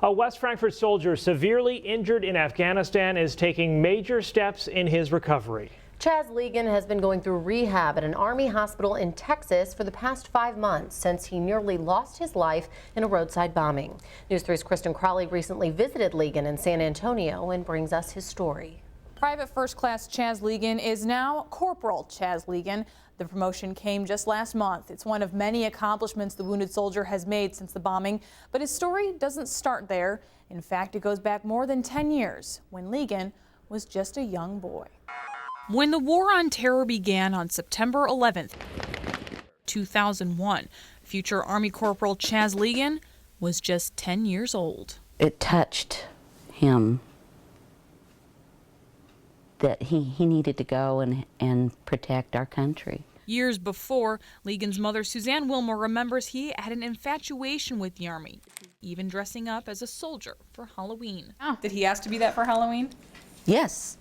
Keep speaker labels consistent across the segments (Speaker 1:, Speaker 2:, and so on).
Speaker 1: A West Frankfort soldier severely injured in Afghanistan is taking major steps in his recovery.
Speaker 2: Chaz Ligon has been going through rehab at an Army hospital in Texas for the past 5 months since he nearly lost his life in a roadside bombing. News 3's Kristin Crowley recently visited Ligon in San Antonio and brings us his story.
Speaker 3: Private First Class Chaz Ligon is now Corporal Chaz Ligon. The promotion came just last month. It's one of many accomplishments the wounded soldier has made since the bombing, but his story doesn't start there. In fact, it goes back more than 10 years when Ligon was just a young boy.
Speaker 4: When the War on Terror began on September 11th, 2001, future Army Corporal Chaz Ligon was just 10 years old.
Speaker 5: It touched him that he needed to go and protect our country.
Speaker 4: Years before, Ligon's mother, Suzanne Wilmore, remembers he had an infatuation with the Army, even dressing up as a soldier for Halloween.
Speaker 3: Oh, did he ask to be that for Halloween?
Speaker 5: Yes.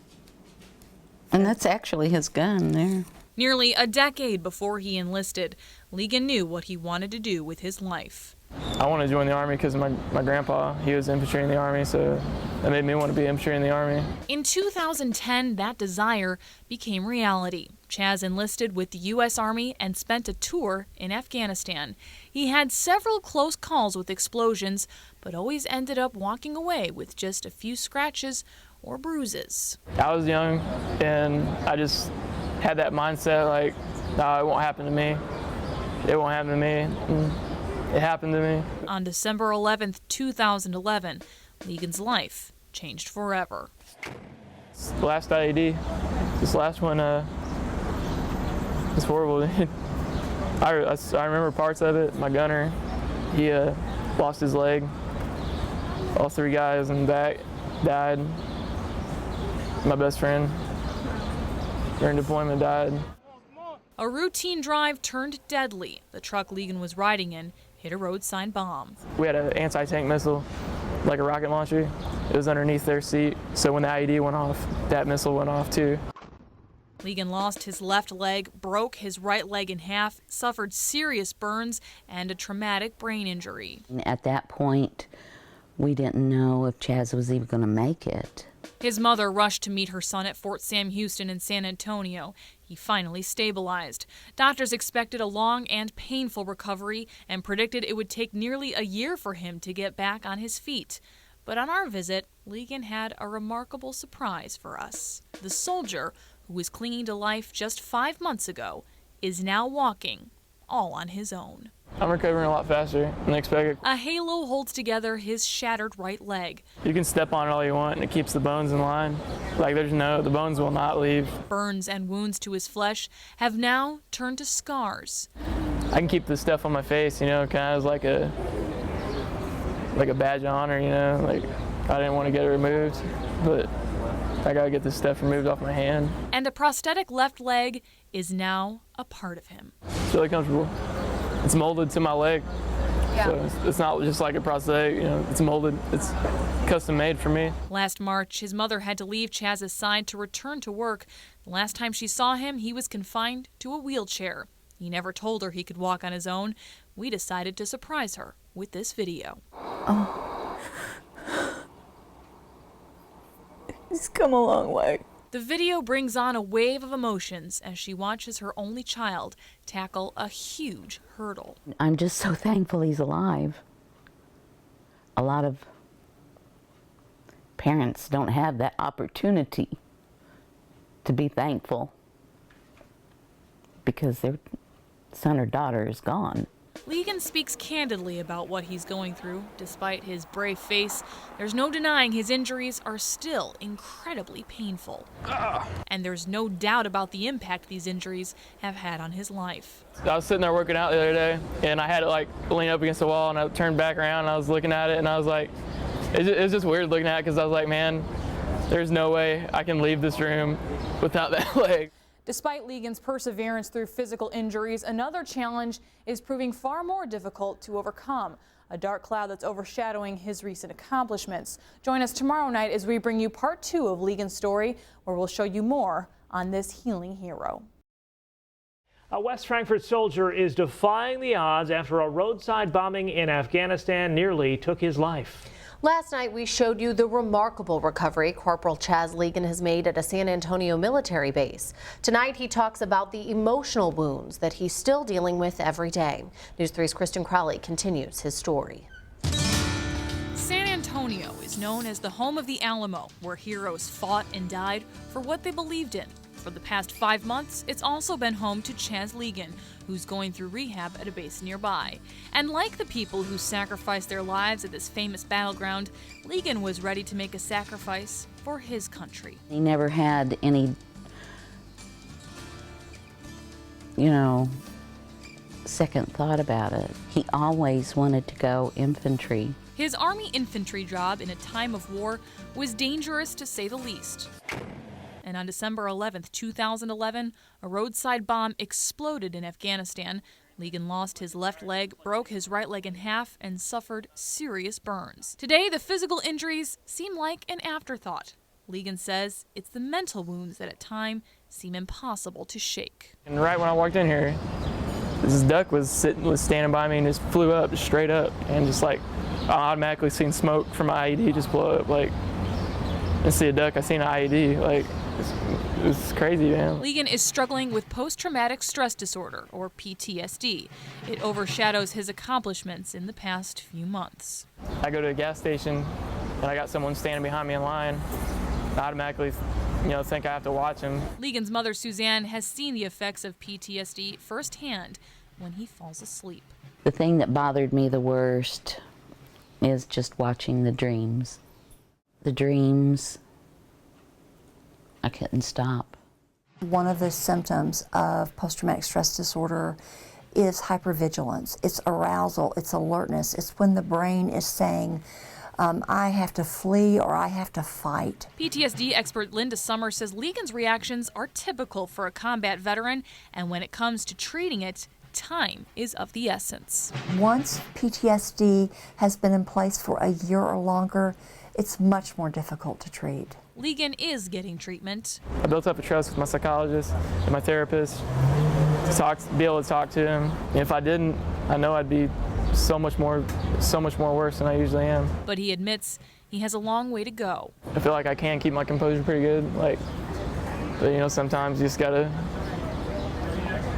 Speaker 5: And that's actually his gun there.
Speaker 4: Nearly a decade before he enlisted, Ligon knew what he wanted to do with his life.
Speaker 6: I wanted to join the Army because my grandpa, he was infantry in the Army, so that made me want to be infantry in the Army.
Speaker 4: In 2010, that desire became reality. Chaz enlisted with the U.S. Army and spent a tour in Afghanistan. He had several close calls with explosions, but always ended up walking away with just a few scratches or bruises.
Speaker 6: I was young, and I just had that mindset like, no, it won't happen to me. It won't happen to me. And it happened to me.
Speaker 4: On December 11th, 2011, Ligon's life changed forever.
Speaker 6: The last IED, this last one, it's horrible. I remember parts of it. My gunner, he lost his leg. All 3 guys in the back died. My best friend during deployment died.
Speaker 4: A routine drive turned deadly. The truck Ligon was riding in hit a roadside bomb.
Speaker 6: We had an anti-tank missile, like a rocket launcher. It was underneath their seat, so when the IED went off, that missile went off too.
Speaker 4: Ligon lost his left leg, broke his right leg in half, suffered serious burns, and a traumatic brain injury.
Speaker 5: At that point, we didn't know if Chaz was even going to make it.
Speaker 4: His mother rushed to meet her son at Fort Sam Houston in San Antonio. He finally stabilized. Doctors expected a long and painful recovery and predicted it would take nearly a year for him to get back on his feet. But on our visit, Ligon had a remarkable surprise for us. The soldier, who was clinging to life just 5 months ago, is now walking all on his own.
Speaker 6: I'm recovering a lot faster than expected.
Speaker 4: A halo holds together his shattered right leg.
Speaker 6: You can step on it all you want and it keeps the bones in line. Like the bones will not leave.
Speaker 4: Burns and wounds to his flesh have now turned to scars.
Speaker 6: I can keep this stuff on my face, kind of as like a badge of honor, like I didn't want to get it removed, but I gotta get this stuff removed off my hand.
Speaker 4: And a prosthetic left leg is now a part of him.
Speaker 6: It's really comfortable. It's molded to my leg, so it's not just like a prosthetic, it's molded, it's custom made for me.
Speaker 4: Last March, his mother had to leave Chaz's side to return to work. The last time she saw him, he was confined to a wheelchair. He never told her he could walk on his own. We decided to surprise her with this video.
Speaker 7: Oh. He's come a long way.
Speaker 4: The video brings on a wave of emotions as she watches her only child tackle a huge hurdle.
Speaker 5: I'm just so thankful he's alive. A lot of parents don't have that opportunity to be thankful because their son or daughter is gone.
Speaker 4: Ligon speaks candidly about what he's going through. Despite his brave face, there's no denying his injuries are still incredibly painful. And there's no doubt about the impact these injuries have had on his life.
Speaker 6: I was sitting there working out the other day, and I had to lean up against the wall, and I turned back around, and I was looking at it, and I was like, it's just weird looking at it, because I was like, man, there's no way I can leave this room without that leg.
Speaker 3: Despite Ligon's perseverance through physical injuries, another challenge is proving far more difficult to overcome. A dark cloud that's overshadowing his recent accomplishments. Join us tomorrow night as we bring you part 2 of Ligon's story, where we'll show you more on this healing hero.
Speaker 1: A West Frankfort soldier is defying the odds after a roadside bombing in Afghanistan nearly took his life.
Speaker 2: Last night, we showed you the remarkable recovery Corporal Chaz Ligon has made at a San Antonio military base. Tonight, he talks about the emotional wounds that he's still dealing with every day. News 3's Kristin Crowley continues his story.
Speaker 4: San Antonio is known as the home of the Alamo, where heroes fought and died for what they believed in. For the past 5 months, it's also been home to Chaz Ligon, who's going through rehab at a base nearby. And like the people who sacrificed their lives at this famous battleground, Ligon was ready to make a sacrifice for his country.
Speaker 5: He never had any, second thought about it. He always wanted to go infantry.
Speaker 4: His Army infantry job in a time of war was dangerous to say the least. And on December 11th, 2011, a roadside bomb exploded in Afghanistan. Ligon lost his left leg, broke his right leg in half, and suffered serious burns. Today, the physical injuries seem like an afterthought. Ligon says it's the mental wounds that at times seem impossible to shake.
Speaker 6: And right when I walked in here, this duck was standing by me and just flew up, just straight up, and just like I automatically seen smoke from my IED just blow up. Like, I didn't see a duck, I seen an IED. Like, it's crazy, man.
Speaker 4: Ligon is struggling with post-traumatic stress disorder, or PTSD. It overshadows his accomplishments in the past few months.
Speaker 6: I go to a gas station and I got someone standing behind me in line. I automatically, think I have to watch him.
Speaker 4: Ligon's mother, Suzanne, has seen the effects of PTSD firsthand when he falls asleep.
Speaker 5: The thing that bothered me the worst is just watching the dreams. The dreams, I couldn't stop.
Speaker 7: One of the symptoms of post-traumatic stress disorder is hypervigilance. It's arousal, it's alertness. It's when the brain is saying, I have to flee or I have to fight.
Speaker 4: PTSD expert Linda Summer says Ligon's reactions are typical for a combat veteran, and when it comes to treating it, time is of the essence.
Speaker 7: Once PTSD has been in place for a year or longer, it's much more difficult to treat.
Speaker 4: Ligon is getting treatment.
Speaker 6: I built up a trust with my psychologist and my therapist to be able to talk to him. And if I didn't, I know I'd be so much more worse than I usually am.
Speaker 4: But he admits he has a long way to go.
Speaker 6: I feel like I can keep my composure pretty good, but sometimes you just gotta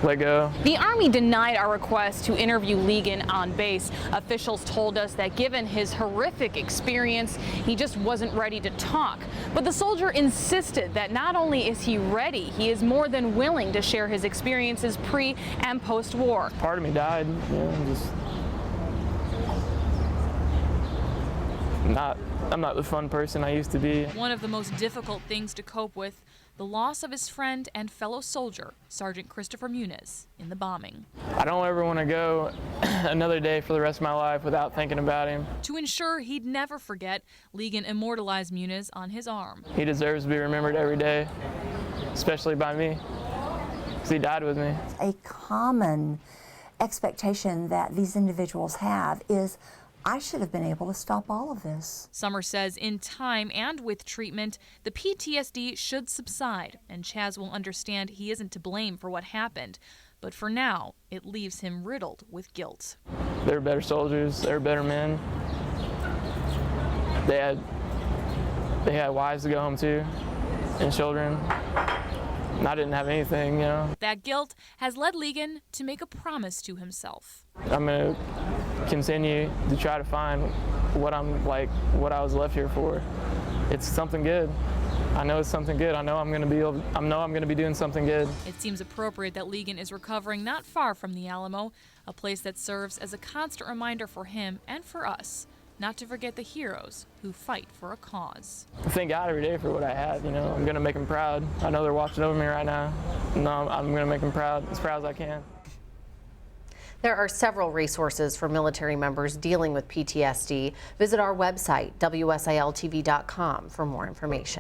Speaker 6: let go.
Speaker 8: The Army denied our request to interview Ligon on base. Officials told us that given his horrific experience, he just wasn't ready to talk. But the soldier insisted that not only is he ready, he is more than willing to share his experiences pre and post-war.
Speaker 6: Part of me died, I'm not the fun person I used to be.
Speaker 4: One of the most difficult things to cope with, the loss of his friend and fellow soldier, Sergeant Christopher Muniz, in the bombing.
Speaker 6: I don't ever want to go another day for the rest of my life without thinking about him.
Speaker 4: To ensure he'd never forget, Ligon immortalized Muniz on his arm.
Speaker 6: He deserves to be remembered every day, especially by me, because he died with me.
Speaker 7: A common expectation that these individuals have is, I should have been able to stop all of this.
Speaker 4: Summer says in time and with treatment, the PTSD should subside, and Chaz will understand he isn't to blame for what happened. But for now, it leaves him riddled with guilt.
Speaker 6: They were better soldiers, they were better men. They had wives to go home to, and children. And I didn't have anything,
Speaker 4: That guilt has led Ligon to make a promise to himself.
Speaker 6: I'm gonna continue to try to find what I was left here for. It's something good. I know it's something good. I know I'm gonna be doing something good.
Speaker 4: It seems appropriate that Ligon is recovering not far from the Alamo, a place that serves as a constant reminder for him and for us not to forget the heroes who fight for a cause.
Speaker 6: I thank God every day for what I have, I'm gonna make him proud. I know they're watching over me right now. I'm gonna make him proud, as proud as I can.
Speaker 2: There are several resources for military members dealing with PTSD. Visit our website, WSILTV.com, for more information.